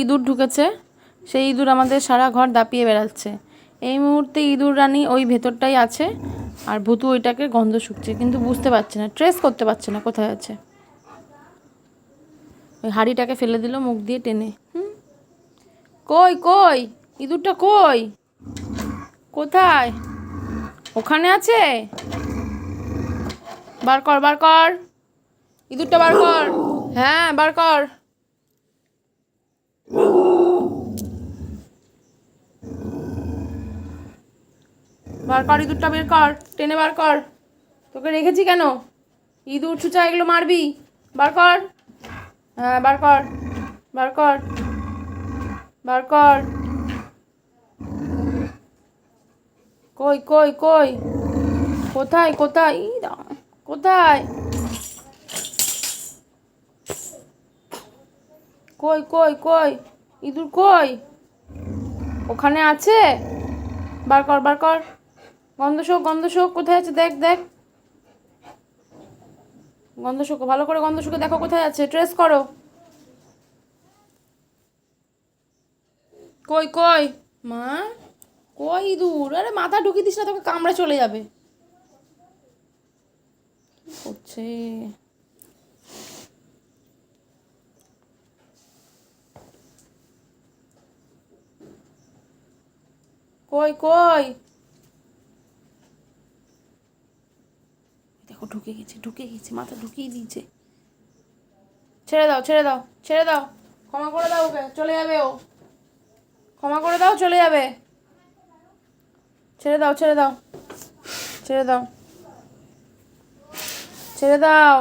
ইঁদুর ঢুকেছে। সেই ইঁদুর আমাদের সারা ঘর দাপিয়ে বেড়াচ্ছে। এই মুহূর্তে ইঁদুর রানী ওই ভেতরটাই আছে, আর ভুতু ওইটাকে গন্ধ শুকছে, কিন্তু বুঝতে পারছে না, ট্রেস করতে পারছে না কোথায় আছে। ওই হাঁড়িটাকে ফেলে দিল মুখ দিয়ে টেনে। কই কই ইঁদুরটা কই? কোথায়? ওখানে আছে? বার কর, বার কর, ইঁদুরটা বার কর। হ্যাঁ, বার কর। বার কর, ইঁদুরটা বের কর, টেনে বার কর। তোকে রেখেছি কেন? ইঁদুর ছুঁচা এগুলো মারবি? বার কর। হ্যাঁ, বার কর, বার কর, বার কর। কই কই কই? কোথায় কোথায়? কোথায়? কই কই কই? ইঁদুর কই? ওখানে আছে? বার কর, বার কর। গন্ধ শোক, গন্ধ শোক, কোথায় আছে দেখ দেখ। গন্ধ শোকো, ভালো করে গন্ধ শুকে দেখো কোথায় আছে, ট্রেস করো। কই কই? মা, কই ইঁদুর? আরে মাথা ঢুকিয়ে দিস না, তোকে কামড়ে চলে যাবে। কি করছে? কই কই? দেখো ঢুকে গেছে, ঢুকে গেছে, মাথা ঢুকিয়ে দিয়েছে। ছেড়ে দাও, ছেড়ে দাও, ছেড়ে দাও, ক্ষমা করে দাও ওকে, চলে যাবে ও। ক্ষমা করে দাও, চলে যাবে। ছেড়ে দাও, ছেড়ে দাও, ছেড়ে দাও, ছেড়ে দাও।